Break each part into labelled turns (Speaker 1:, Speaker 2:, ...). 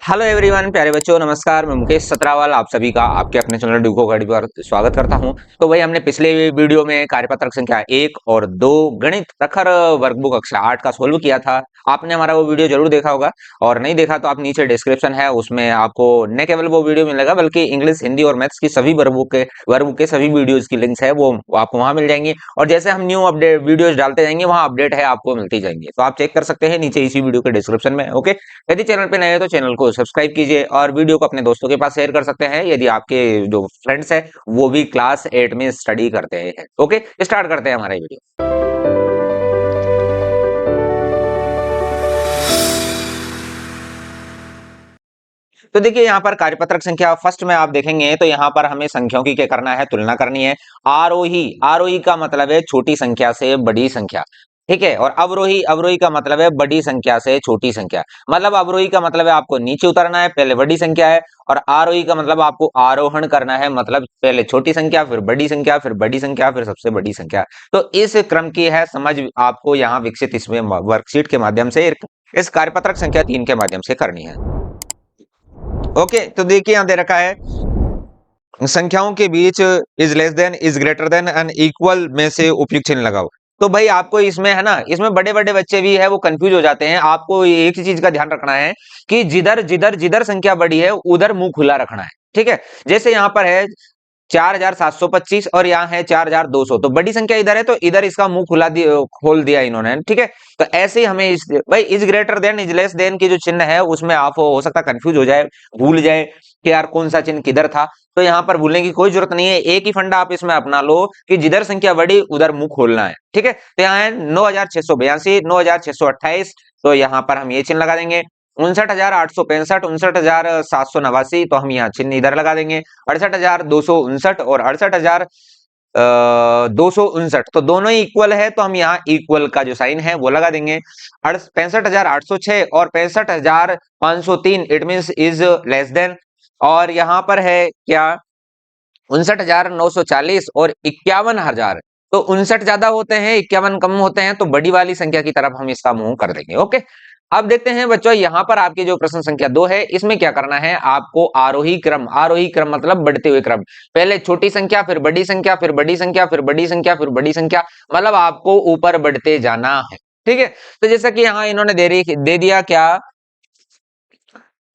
Speaker 1: Hello everyone, प्यारे बच्चों, नमस्कार। मैं मुकेश सतरावल आप सभी का आपके अपने चैनल डूको गाइड पर स्वागत करता हूं। तो भाई, हमने पिछले वीडियो में कार्यपत्रक संख्या 1 और 2 गणित प्रखर वर्कबुक कक्षा 8 का सोल्व किया था। आपने हमारा वो वीडियो जरूर देखा होगा, और नहीं देखा तो आप नीचे डिस्क्रिप्शन है, उसमें आपको न केवल वो वीडियो मिलेगा बल्कि इंग्लिश, हिंदी और मैथ्स की सभी वर्कबुक के सभी वीडियोज की लिंक्स है, वो आपको वहां मिल जाएंगी। और जैसे हम न्यू अपडेट वीडियोज डालते जाएंगे, वहां अपडेट है आपको मिलती जाएंगी, तो आप चेक कर सकते हैं नीचे इसी वीडियो के डिस्क्रिप्शन में। ओके, यदि चैनल पे नए हैं तो चैनल को सब्सक्राइब कीजिए और वीडियो को अपने दोस्तों के पास शेयर कर सकते हैं यदि आपके जो फ्रेंड्स हैं वो भी क्लास 8 में स्टडी करते हैं। ओके, स्टार्ट करते हैं हमारा वीडियो। तो देखिए, यहाँ पर कार्यपत्रक संख्या फर्स्ट में आप देखेंगे तो यहाँ पर हमें संख्याओं की क्या करना है, तुलना करनी है। आरोही, आरोही का मतलब है छोटी संख्या से बड़ी संख्या, ठीक है। और अवरोही, अवरोही का मतलब है बड़ी संख्या से छोटी संख्या। मतलब अवरोही का मतलब है आपको नीचे उतरना है, पहले बड़ी संख्या है, और आरोही का मतलब आपको आरोहण करना है, मतलब पहले छोटी संख्या, फिर बड़ी संख्या, फिर बड़ी संख्या, फिर सबसे बड़ी संख्या। तो इस क्रम की है समझ आपको यहाँ विकसित इसमें वर्कशीट के माध्यम से, इस कार्यपत्रक संख्या 3 के माध्यम से करनी है। ओके, तो देखिए यहाँ दे रखा है संख्याओं के बीच is less than, is greater than and equal में से उपयुक्त चिन्ह लगाओ। तो भाई आपको इसमें है ना, इसमें बड़े बड़े बच्चे भी है वो कंफ्यूज हो जाते हैं। आपको एक ही चीज का ध्यान रखना है कि जिधर जिधर जिधर संख्या बड़ी है उधर मुंह खुला रखना है, ठीक है। जैसे यहाँ पर है 4725 और यहाँ है 4200, तो बड़ी संख्या इधर है तो इधर इसका मुंह खोल दिया इन्होंने, ठीक है। तो ऐसे ही हमें भाई is greater then, is less then की जो चिन्ह है उसमें आप हो सकता कंफ्यूज हो जाए, भूल जाए कि यार कौन सा चिन्ह किधर था। तो यहाँ पर भूलने की कोई जरूरत नहीं है, एक ही फंडा आप इसमें अपना लो कि जिधर संख्या बड़ी उधर मुंह खोलना है, ठीक है। तो यहाँ है 9682, 9628, तो यहाँ पर हम ये चिन्ह लगा देंगे। 59,865, 59,789, तो हम यहाँ चिन्ह इधर लगा देंगे। 68,259 और 68,259, तो दोनों ही इक्वल है, तो हम यहाँ इक्वल का जो साइन है वो लगा देंगे। 65,806 और 65,503, it means is less than. और यहाँ पर है क्या 59,940 और 51,000, तो 59 ज्यादा होते हैं, 51 कम होते हैं, तो बड़ी वाली संख्या की तरफ हम इसका मुंह कर देंगे। ओके, अब देखते हैं बच्चों, यहाँ पर आपकी जो प्रश्न संख्या 2 है, इसमें क्या करना है आपको, आरोही क्रम, आरोही क्रम मतलब बढ़ते हुए क्रम, पहले छोटी संख्या, फिर बड़ी संख्या, फिर बड़ी संख्या, फिर बड़ी संख्या, फिर बड़ी संख्या, मतलब आपको ऊपर बढ़ते जाना है, ठीक है। तो जैसा कि यहाँ इन्होंने दे दिया क्या,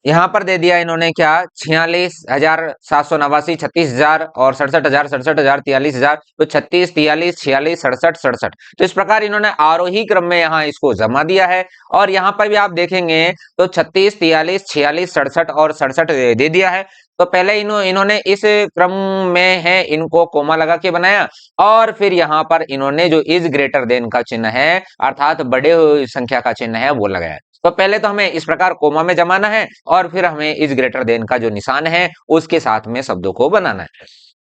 Speaker 1: यहाँ पर दे दिया इन्होंने क्या, 46,789, 36,000 और 67,000, 67,000, 43,000, तो 36, 43, 46, 67, 67। तो इस प्रकार इन्होंने आरोही क्रम में यहाँ इसको जमा दिया है। और यहाँ पर भी आप देखेंगे तो 36, 43, 46, 67 और 67 दे दिया है। तो पहले इन्होंने इस क्रम में है इनको कोमा लगा के बनाया, और फिर यहाँ पर इन्होंने जो इज ग्रेटर देन का चिन्ह है अर्थात बड़े संख्या का चिन्ह है वो लगाया। तो पहले तो हमें इस प्रकार कोमा में जमाना है, और फिर हमें इज ग्रेटर देन का जो निशान है उसके साथ में शब्दों को बनाना है।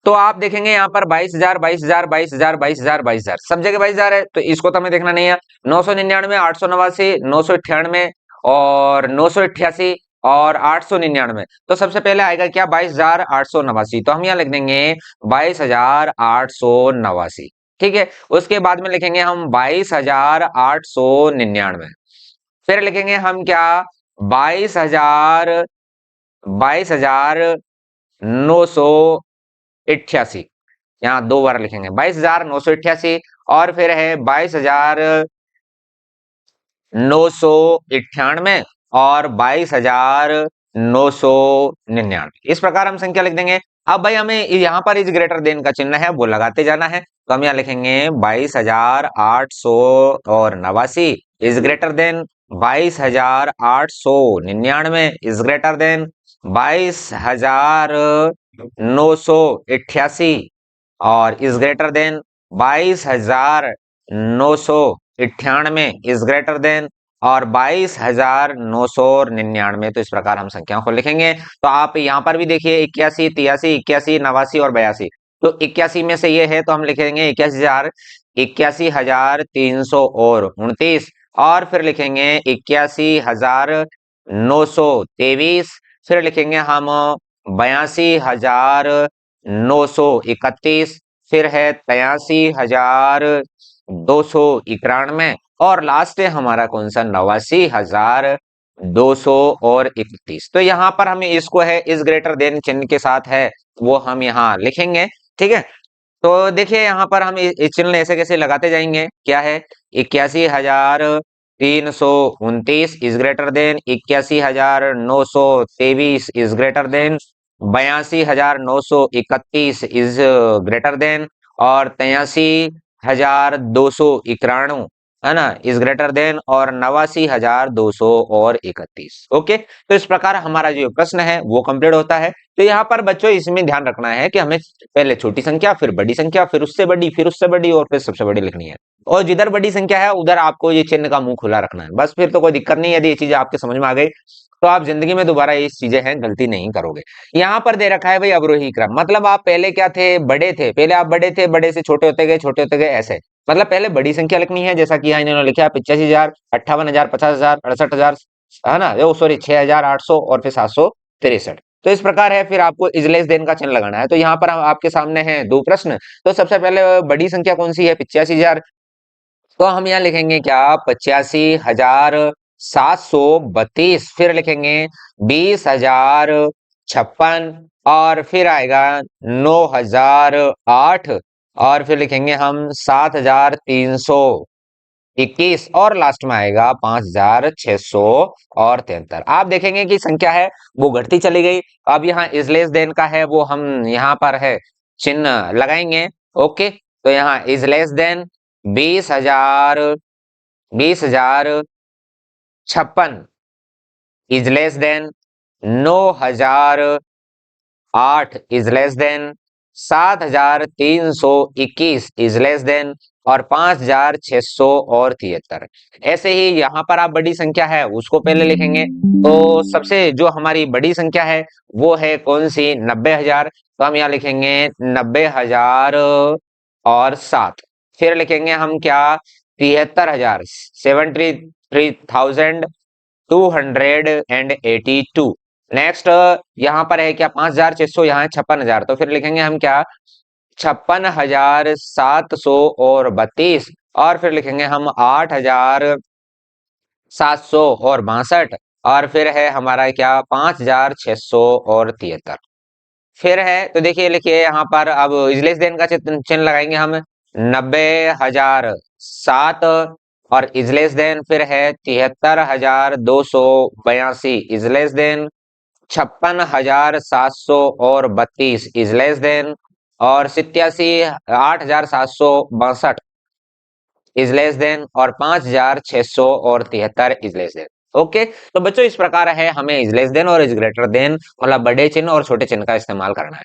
Speaker 1: तो आप देखेंगे यहाँ पर 22,000, 22,000, 22,000, 22,000, 22,000, सब जगह 22,000 है, तो इसको तो हमें देखना नहीं है। 999, 889, 998 और 988 और 899, तो सबसे पहले आएगा क्या, 22,889, तो हम यहाँ लिख देंगे 22,889, ठीक है। उसके बाद में लिखेंगे हम 22,899, फिर लिखेंगे हम क्या, 22,988, यहाँ दो बार लिखेंगे 22,988, और फिर है 22,998 और 22,999, इस प्रकार हम संख्या लिख देंगे। अब भाई हमें यहाँ पर इज ग्रेटर देन का चिन्ह है वो लगाते जाना है, तो हम यहाँ लिखेंगे 22,889 is greater then 22,899 is greater then 22,988 और is greater then 22,998 is greater then और 22,999। तो इस प्रकार हम संख्याओं को लिखेंगे। तो आप यहाँ पर भी देखिए 81, 83, 81, 89 और 82, तो 81 में से ये है तो हम लिखेंगे 81,329 और 29, और फिर लिखेंगे 81,923, फिर लिखेंगे हम 82,931, फिर है 83,291, और लास्ट है हमारा कौन सा, 89,000 200 और 31। तो यहाँ पर हमें इसको है इस ग्रेटर देन चिन्ह के साथ है वो हम यहाँ लिखेंगे। ठीक है, तो देखिए यहाँ पर हम इस चिन्ह ऐसे कैसे लगाते जाएंगे, क्या है 81,329 is greater then 81,923 is greater then 82,931 is greater then और 83,291 है ना इज ग्रेटर देन और 89,231। ओके, तो इस प्रकार हमारा जो प्रश्न है वो कंप्लीट होता है। तो यहाँ पर बच्चों इसमें ध्यान रखना है कि हमें पहले छोटी संख्या, फिर बड़ी संख्या, फिर उससे बड़ी, फिर उससे बड़ी और फिर सबसे बड़ी लिखनी है। और जिधर बड़ी संख्या है उधर आपको ये चिन्ह का मुंह खुला रखना है, बस फिर तो कोई दिक्कत नहीं है। यदि ये चीजें आपके समझ में आ गई तो आप जिंदगी में दोबारा ये चीजें हैं गलती नहीं करोगे। यहाँ पर दे रखा है भाई अवरोही क्रम, मतलब आप पहले क्या थे, बड़े थे, पहले आप बड़े थे, बड़े से छोटे होते गए, छोटे होते गए, ऐसे मतलब पहले बड़ी संख्या लिखनी है जैसा कि यहाँ इन्होंने लिखा है 85,000, 58,000, 50,000, 68,000 है ना, वो सॉरी 6,800 और फिर 763। तो इस प्रकार है, फिर आपको इजलेस देन का चिन्ह लगाना है। तो यहाँ पर आपके सामने है दो प्रश्न। तो सबसे पहले बड़ी संख्या कौन सी है, 85,000। तो हम यहाँ लिखेंगे क्या, 85,732। फिर लिखेंगे 20,056 और फिर आएगा 9,008 और फिर लिखेंगे हम 7,321 और लास्ट में आएगा 5,673। आप देखेंगे कि संख्या है वो घटती चली गई। अब यहाँ इजलेस देन का है वो हम यहाँ पर है चिन्ह लगाएंगे। ओके, तो यहाँ is less than 20,056 is less than 9,008 is less than 7,321 is less than और 5,673। ऐसे ही यहाँ पर आप बड़ी संख्या है उसको पहले लिखेंगे। तो सबसे जो हमारी बड़ी संख्या है वो है कौन सी, 90,000। तो हम यहाँ लिखेंगे 90,000 और 7। फिर लिखेंगे हम क्या, 73,000, 73,282। नेक्स्ट यहाँ पर है क्या 5,600, यहाँ है 56,000। तो फिर लिखेंगे हम क्या 56,732 और फिर लिखेंगे हम 8,762 और फिर है हमारा क्या 5,673। फिर है तो देखिए लिखिए यहाँ पर अब इजलेस देन का चिन्ह लगाएंगे हम 90,007 और इजलेस देन फिर है 73,282 इजलेस देन 56,732 इजलेस देन और 87,8,762 इज लेस देन और 5,673 इज लेस देन। ओके, तो बच्चों इस प्रकार है हमें इज लेस देन और इज ग्रेटर देन मतलब बड़े चिन्ह और छोटे चिन्ह का इस्तेमाल करना है।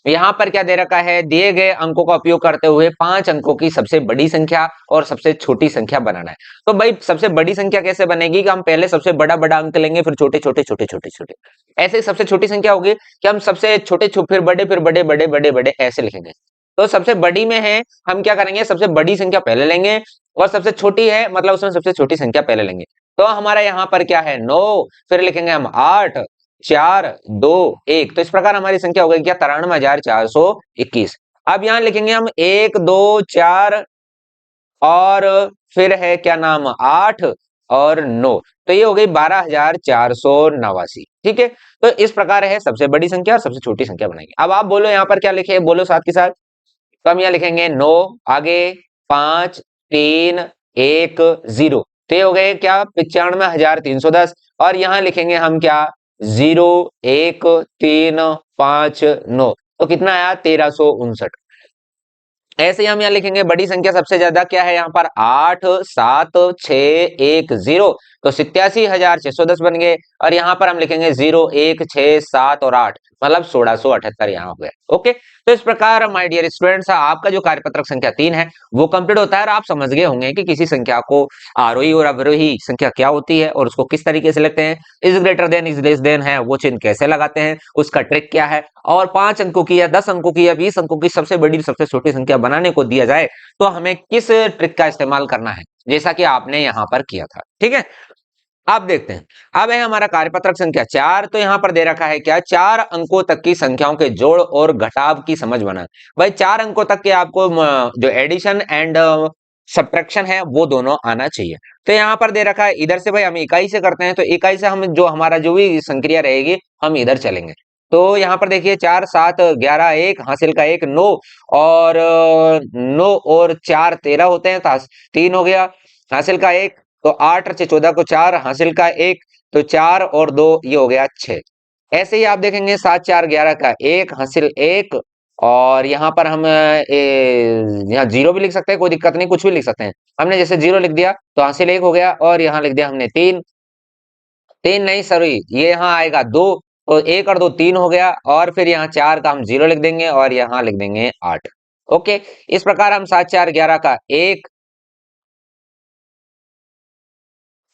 Speaker 1: यहाँ पर क्या दे रखा है, दिए गए अंकों का उपयोग करते हुए 5 अंकों की सबसे बड़ी संख्या और सबसे छोटी संख्या बनाना है। तो भाई सबसे बड़ी संख्या कैसे बनेगी कि हम पहले सबसे बड़ा बड़ा अंक लेंगे, फिर छोटे छोटे छोटे छोटे छोटे, ऐसे ही सबसे छोटी संख्या होगी कि हम सबसे छोटे फिर बड़े, फिर बड़े बड़े बड़े बड़े ऐसे लिखेंगे। तो सबसे बड़ी में है हम क्या करेंगे, सबसे बड़ी संख्या पहले लेंगे और सबसे छोटी है मतलब उसमें सबसे छोटी संख्या पहले लेंगे। तो हमारा यहाँ पर क्या है 9, फिर लिखेंगे हम 8, 4, 2, 1। तो इस प्रकार हमारी संख्या हो गई क्या 93,421। अब यहाँ लिखेंगे हम 1, 2, 4 और फिर है क्या नाम 8 और 9। तो ये हो गई 12,489। ठीक है, तो इस प्रकार है सबसे बड़ी संख्या और सबसे छोटी संख्या बनाएंगे। अब आप बोलो यहाँ पर क्या लिखे, बोलो साथ के साथ। तो हम यहाँ लिखेंगे 9 आगे 5, 3, 1, 0। तो ये हो गए क्या 95,310 और यहाँ लिखेंगे हम क्या 0, 1, 3, 5, 9। तो कितना आया 1,359। ऐसे ही हम यहाँ लिखेंगे बड़ी संख्या सबसे ज्यादा क्या है यहाँ पर 8, 7, 6, 1, 0। तो 87,610 बन गए और यहाँ पर हम लिखेंगे 0, 1, 6, 7 और 8 मतलब 1,678 यहाँ हो गया। ओके, तो इस प्रकार माय डियर स्टूडेंट्स आपका जो कार्यपत्रक संख्या 3 है वो कंप्लीट होता है और आप समझ गए होंगे कि किसी संख्या को आरोही और अवरोही संख्या क्या होती है और उसको किस तरीके से लिखते हैं, is greater then is less then है वो चिन्ह कैसे लगाते हैं, उसका ट्रिक क्या है, और 5 अंकों की या 10 अंकों की या 20 अंकों की सबसे बड़ी सबसे छोटी संख्या बनाने को दिया जाए तो हमें किस ट्रिक का इस्तेमाल करना है, जैसा कि आपने यहाँ पर किया था। ठीक है, आप देखते हैं अब है हमारा कार्यपत्रक संख्या 4। तो यहाँ पर दे रखा है क्या 4 अंकों तक की संख्याओं के जोड़ और घटाव की समझ बना। भाई 4 अंकों तक के आपको जो एडिशन एंड सब्ट्रैक्शन है वो दोनों आना चाहिए। तो यहाँ पर दे रखा है इधर से भाई हम इकाई से करते हैं, तो इकाई से हम जो हमारा जो भी संक्रिया रहेगी हम इधर चलेंगे। तो यहाँ पर देखिए 4 7 11 1 हासिल का 1 9 और 9 और 4 13 होते हैं, तो 3 हो गया हासिल का 1, तो 8 और 6 14 को 4 हासिल का 1, तो 4 और 2 ये हो गया 6। ऐसे ही आप देखेंगे 7 4 11 का 1 हासिल 1, और यहाँ पर हम यहाँ जीरो भी लिख सकते हैं, कोई दिक्कत नहीं, कुछ भी लिख सकते हैं। हमने जैसे जीरो लिख दिया तो हासिल 1 हो गया, और यहाँ लिख दिया हमने 3, 3 नहीं सॉरी ये यहाँ आएगा 2, तो 1 और 2 3 हो गया, और फिर यहाँ 4 का हम जीरो लिख देंगे और यहाँ लिख देंगे 8। ओके, इस प्रकार हम 7 4 11 का 1,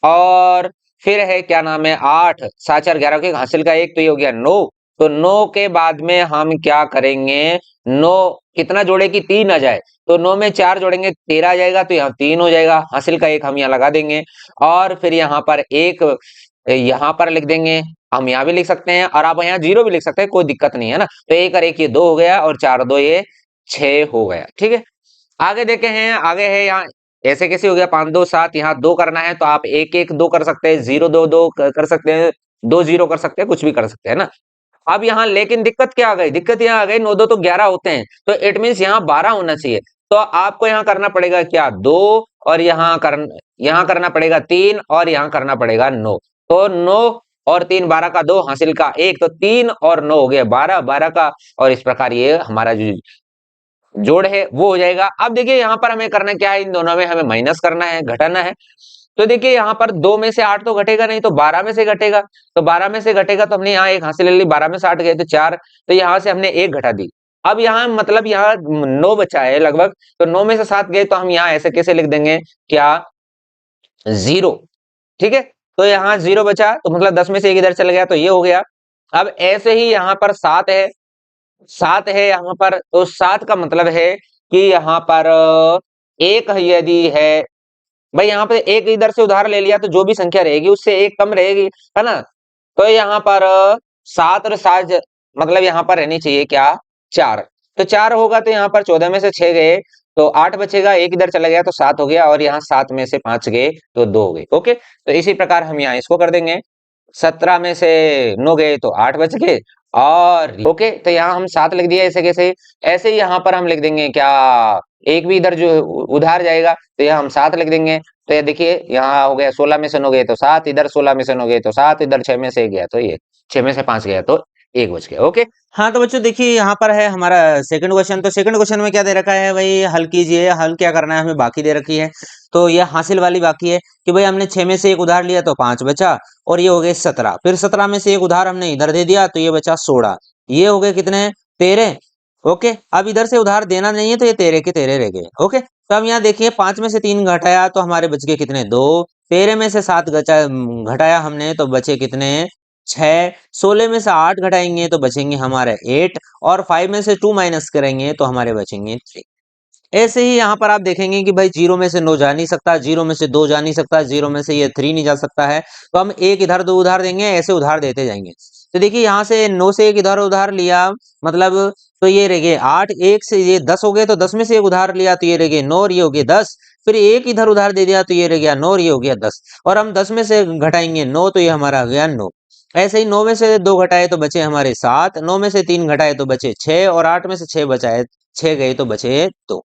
Speaker 1: और फिर है क्या नाम है 8 7 4 11 के हासिल का 1, तो ये हो गया 9। तो 9 के बाद में हम क्या करेंगे, 9 कितना जोड़े कि 3 आ जाए, तो 9 में 4 जोड़ेंगे 13 आ जाएगा, तो यहाँ 3 हो जाएगा, हासिल का 1 हम यहाँ लगा देंगे, और फिर यहाँ पर 1 यहाँ पर लिख देंगे, हम यहाँ भी लिख सकते हैं और आप यहाँ जीरो भी लिख सकते हैं, कोई दिक्कत नहीं है ना। तो 1 और 1 ये 2 हो गया, और 4 2 ये 6 हो गया। ठीक है, आगे देखे हैं, आगे है यहाँ ऐसे कैसे हो गया 5 2 7, यहाँ 2 करना है तो आप 1 1 2 कर सकते हैं, 0 2 2 कर सकते हैं, 2 0 कर सकते हैं, कुछ भी कर सकते हैं ना। अब यहाँ लेकिन दिक्कत क्या आ गई, दिक्कत यहाँ आ गई 9 2 तो 11 होते हैं, तो इट मीन्स यहाँ 12 होना चाहिए। तो आपको यहाँ करना पड़ेगा क्या 2, और यहाँ करना पड़ेगा 3, और यहाँ करना पड़ेगा 9। तो 9 और 3 12 का 2 हासिल का 1, तो 3 और 9 हो गया 12 12 का, और इस प्रकार ये हमारा जो जोड़ है वो हो जाएगा। अब देखिए यहाँ पर हमें करना क्या है, इन दोनों में हमें माइनस करना है, घटाना है। तो देखिए यहाँ पर 2 में से 8 तो घटेगा नहीं, तो 12 में से घटेगा, तो 12 में से घटेगा तो हमने यहाँ एक हासिल ले ली, 12 में से 8 गए तो 4, तो यहाँ से हमने 1 घटा दी। अब यहाँ मतलब यहाँ 9 बचा है लगभग, तो 9 में से 7 गए तो हम यहाँ ऐसे कैसे लिख देंगे क्या 0। ठीक है, तो यहाँ 0 बचा, तो मतलब 10 में से 1 इधर चला गया, तो ये हो गया। अब ऐसे ही यहाँ पर 7 है, 7 है यहाँ पर, तो 7 का मतलब है कि यहाँ पर एक यदि है भाई, यहाँ पे एक इधर से उधार ले लिया तो जो भी संख्या रहेगी उससे एक कम रहेगी, है ना। तो यहाँ पर 7 और 7 मतलब यहाँ पर रहनी चाहिए क्या 4, तो 4 होगा, तो यहाँ पर 14 में से 6 गए तो 8 बचेगा, एक इधर चला गया तो 7 हो गया, और यहाँ 7 में से 5 गए तो 2 हो गए। ओके, तो इसी प्रकार हम यहाँ इसको कर देंगे, 17 में से 9 गए तो 8 बच गए, और ओके, तो यहाँ हम 7 लिख दिया ऐसे कैसे, ऐसे ही यहाँ पर हम लिख देंगे क्या एक भी इधर जो उधार जाएगा, तो यहाँ हम 7 लिख देंगे। तो ये देखिए यहाँ हो गया 16 में से 9 गए तो 7, इधर 16 में से 9 गए तो 7, इधर 6 में से 1 गया तो ये 6 में से 5 गया तो 1 बच गया। ओके, हाँ तो बच्चों देखिए यहाँ पर है हमारा सेकंड क्वेश्चन। तो सेकंड क्वेश्चन में क्या दे रखा है भाई, हल कीजिए। हल क्या करना है, हमें बाकी दे रखी है, तो ये हासिल वाली बाकी है कि भाई हमने 6 में से 1 उधार लिया तो 5 बचा, और ये हो गए 17, फिर 17 में से 1 उधार हमने इधर दे दिया तो ये बचा 16, ये हो गए कितने 13। ओके, अब इधर से उधार देना नहीं है तो ये 13 के 13 रह गए। ओके, तो हम यहाँ देखिए 5 में से 3 घटाया तो हमारे बच गए कितने 2, 13 में से 7 घटाया हमने तो बचे कितने 6, 16 में से 8 घटाएंगे तो बचेंगे हमारे 8, और 5 में से 2 माइनस करेंगे तो हमारे बचेंगे 3। ऐसे ही यहाँ पर आप देखेंगे कि भाई 0 में से 9 जा नहीं सकता, 0 में से 2 जा नहीं सकता, 0 में से ये 3 नहीं जा सकता है, तो हम एक इधर 2 उधार देंगे, ऐसे उधार देते जाएंगे। तो देखिए यहाँ से 9 से एक इधर उधार लिया, मतलब तो ये रह गए 8, 1 से ये 10 हो गए, तो 10 में से एक उधार लिया तो ये रह गए 9 और ये हो गए 10, फिर एक इधर उधार दे दिया तो ये रह गया 9 और ये हो गया 10, और हम 10 में से घटाएंगे 9 तो ये हमारा आ गया 9। ऐसे ही 9 में से 2 घटाए तो बचे हमारे 7, 9 में से 3 घटाए तो बचे 6, और 8 में से 6 बचाए 6 गए तो बचे 2।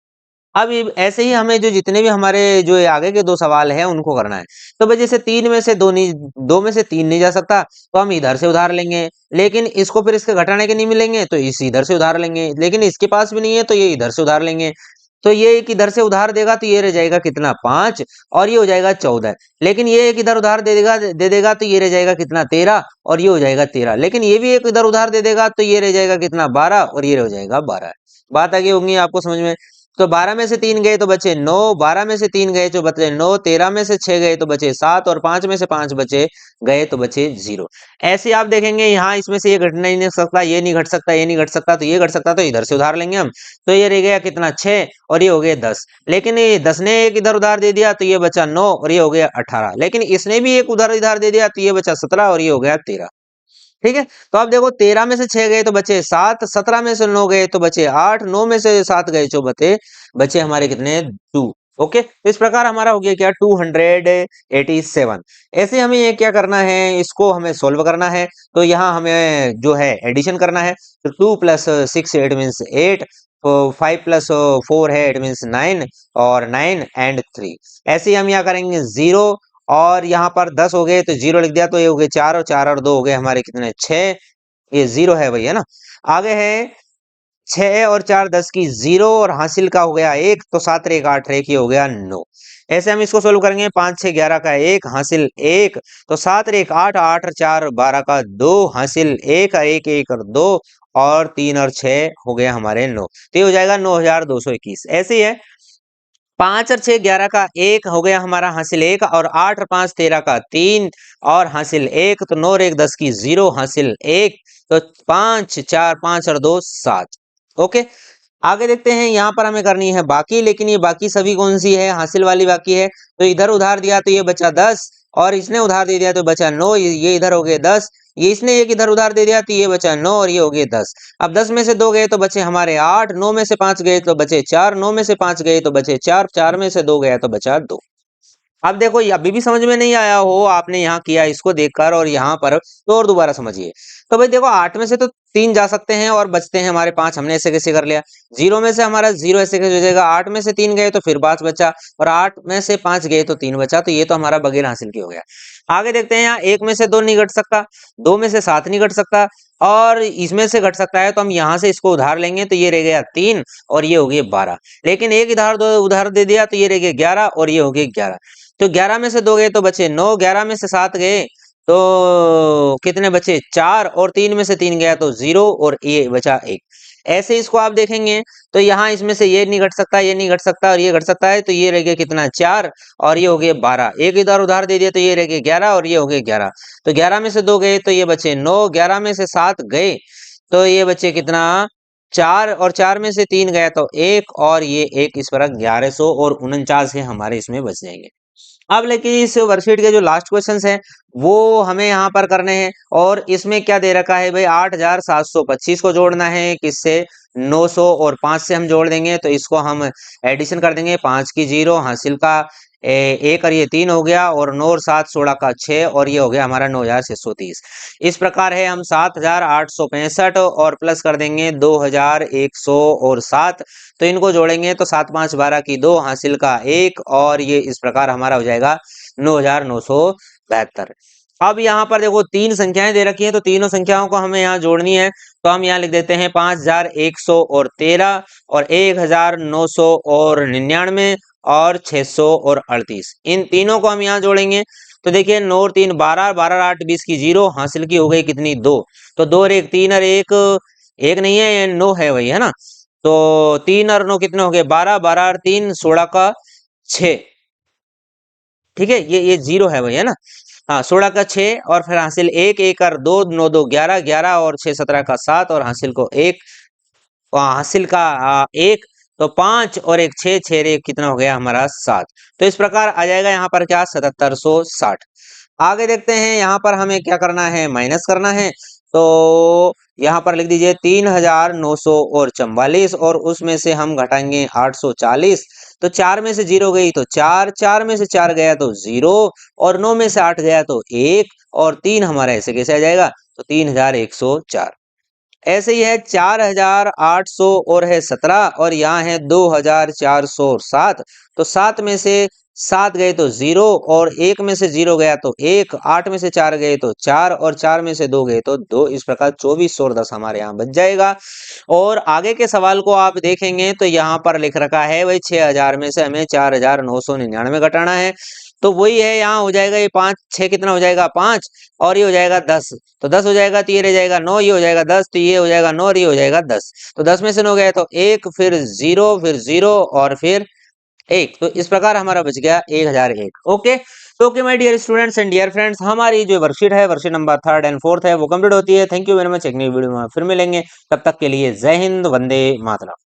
Speaker 1: अब ऐसे ही हमें जो जितने भी हमारे जो आगे के 2 सवाल हैं उनको करना है। तो भाई जैसे 3 में से 2 नहीं, 2 में से 3 नहीं जा सकता, तो हम इधर से उधार लेंगे, लेकिन इसको फिर इसके घटाने के नहीं मिलेंगे तो इस इधर से उधार लेंगे, लेकिन इसके पास भी नहीं है तो ये इधर से उधार लेंगे। तो ये एक इधर से उधार देगा तो ये रह जाएगा कितना 5, और ये हो जाएगा 14, लेकिन ये एक इधर उधार दे देगा तो ये रह जाएगा कितना 13, और ये हो जाएगा 13, लेकिन ये भी एक इधर उधार दे देगा तो ये रह जाएगा कितना 12, और ये हो जाएगा 12। बात आगे होंगी आपको समझ में। तो 12 में से 3 गए तो बचे 9, 12 में से 3 गए तो बचे 9, 13 में से 6 गए तो बचे 7, और 5 में से 5 बचे गए तो बचे 0। ऐसे आप देखेंगे यहाँ इसमें से ये घटना ही नहीं सकता, ये नहीं घट सकता, ये नहीं घट सकता, तो ये घट सकता, तो इधर से उधार लेंगे हम, तो ये रह गया कितना 6, और ये हो गए 10, लेकिन ये 10 ने एक इधर उधार दे दिया तो ये बचा 9, और ये हो गया 18, लेकिन इसने भी एक उधार दे दिया तो ये बचा 17, और ये हो गया 13। ठीक है, तो आप देखो 13 में से 6 गए तो बचे 7, 17 में से 9 गए तो बचे 8, 9 में से 7 गए तो बचे हमारे कितने 2। ओके, तो इस प्रकार हमारा हो गया क्या 287। ऐसे हमें ये क्या करना है, इसको हमें सोल्व करना है। तो यहाँ हमें जो है एडिशन करना है। तो 2 प्लस 6 इट मीन्स 8, तो 5 प्लस 4 है इट मीन्स 9, और 9 एंड 3। ऐसे ही हम यहाँ करेंगे 0, और यहाँ पर 10 हो गए तो 0 लिख दिया, तो ये हो गए 4, और 4 और 2 हो गए हमारे कितने 6, ये 0 है भैया ना। आगे है 6 और 4 10 की 0, और हासिल का हो गया 1, तो 7 1 8 1, ये हो गया 9। ऐसे हम इसको सोल्व करेंगे, 5 6 11 का 1, हासिल 1, तो 7 1 8 8 और 4 12 का 2, हासिल 1 1 1 और 2, और 3 और 6 हो गया हमारे 9, तो ये हो जाएगा 9221। ऐसे ही है 5 और 6 11 का 1 हो गया हमारा हासिल 1, और 8 और 5 13 का 3, और हासिल 1, तो 9 और 1 10 की 0, हासिल 1, तो 5 4 5 और 2 7। ओके, आगे देखते हैं, यहाँ पर हमें करनी है बाकी, लेकिन ये बाकी सभी कौन सी है, हासिल वाली बाकी है। तो इधर उधार दिया तो ये बचा 10, और इसने उधार दे दिया तो बचा 9, ये इधर हो गए 10, ये इसने एक इधर उधार दे दिया तो ये बचा 9, और ये हो गए 10। अब 10 में से 2 गए तो बचे हमारे 8, 9 में से 5 गए तो बचे 4, 9 में से 5 गए तो बचे 4, 4 में से 2 गया तो बचा 2। अब देखो, ये अभी भी समझ में नहीं आया हो आपने यहाँ किया इसको देखकर और यहाँ पर, तो और दोबारा समझिए। तो भाई देखो, 8 में से तो 3 जा सकते हैं और बचते हैं हमारे 5, हमने ऐसे कैसे कर लिया। 0 में से हमारा 0 ऐसे कैसे हो जाएगा, 8 में से 3 गए तो फिर 5 बचा, और 8 में से 5 गए तो 3 बचा, तो ये तो हमारा बगैर हासिल की हो गया। आगे देखते हैं, यहाँ 1 में से 2 नहीं घट सकता, 2 में से 7 नहीं घट सकता, और इसमें से घट सकता है, तो हम यहाँ से इसको उधार लेंगे तो ये रह गया 3, और ये हो गए 12। लेकिन एक उधार दे दिया तो ये रह गए 11, और ये हो गए 11। तो 11 में से 2 गए तो बचे 9, 11 में से 7 गए तो कितने बचे 4, और 3 में से 3 गया तो 0, और ये बचा 1। ऐसे इसको आप देखेंगे तो यहाँ इसमें से ये नहीं घट सकता, ये नहीं घट सकता, और ये घट सकता है, तो ये रह गया कितना 4, और ये हो गए 12। एक इधर उधार दे दिया तो ये रह गए 11, और ये हो गए 11। तो 11 में से 2 गए तो ये बचे 9, 11 में से 7 गए तो ये बचे कितना 4, और 4 में से 3 गया तो 1, और ये 1, इस पर 1149 है हमारे इसमें बच जाएंगे। अब लेकिन इस वर्कशीट के जो लास्ट क्वेश्चंस हैं वो हमें यहाँ पर करने हैं, और इसमें क्या दे रखा है भाई, 8725 को जोड़ना है किससे, 900, और 5 से हम जोड़ देंगे तो इसको हम एडिशन कर देंगे, 5 की 0, हासिल का 1, और ये 3 हो गया, और 9 और 7 16 का 6, और ये हो गया हमारा 9630। इस प्रकार है, हम 7865 और प्लस कर देंगे 2100 और 7, तो इनको जोड़ेंगे तो 7 5 12 की 2, हासिल का 1, और ये इस प्रकार हमारा हो जाएगा 9972। अब यहाँ पर देखो 3 संख्याएं दे रखी हैं, तो तीनों संख्याओं को हमें यहाँ जोड़नी है। तो हम यहाँ लिख देते हैं 5100 और 13, और 1900 और 99, और 600 और 38, इन तीनों को हम यहाँ जोड़ेंगे। तो देखिए 9 और 3 12, 12 8 20 की 0, हासिल की हो गई कितनी 2, तो 2 और 1 3, और 1 1 नहीं है, ये 9 है वही है ना। तो 3 और 9 कितने हो गए 12, 12 और 3 16 का 6, ठीक है, ये 0 है वही है ना। हाँ, 16 का 6, और फिर हासिल 1 1 और 2 9 2 11 11, और 6 17 का 7, और हासिल को 1, हासिल का 1, तो 5 और 1 6 6 1 कितना हो गया हमारा 7। तो इस प्रकार आ जाएगा यहाँ पर क्या 7760। आगे देखते हैं, यहाँ पर हमें क्या करना है, माइनस करना है। तो यहाँ पर लिख दीजिए 3900 और 44, और उसमें से हम घटाएंगे 840। तो 4 में से 0 गई तो 4, 4 में से 4 गया तो 0, और 9 में से 8 गया तो 1, और 3 हमारा ऐसे कैसे आ जाएगा, तो 3104। ऐसे ही है 4800 और है 17, और यहाँ है 2407। तो 7 में से 7 गए तो 0, और 1 में से 0 गया तो 1, 8 में से 4 गए तो 4, और 4 में से 2 गए तो 2। इस प्रकार 2400 और 10 हमारे यहाँ बच जाएगा। और आगे के सवाल को आप देखेंगे तो यहाँ पर लिख रखा है भाई 6000 में से हमें 4999 घटाना है। तो वही है, यहाँ हो जाएगा ये 5 6 कितना हो जाएगा 5, और ये हो जाएगा 10, तो 10 हो जाएगा, तो ये रह जाएगा 9, ये हो जाएगा 10, तो ये हो जाएगा 9, और ये हो जाएगा 10। तो 10 में से 9 गया तो 1, फिर 0, फिर 0, और फिर 1। तो इस प्रकार हमारा बच गया 1001। ओके, तो okay my dear students and dear friends, हमारी जो वर्कशीट है, वर्कशीट नंबर 3 एंड 4 है, वो कंप्लीट होती है। थैंक यू वेरी मच, एक नई वीडियो में फिर मिलेंगे, तब तक के लिए जय हिंद, वंदे मातरम।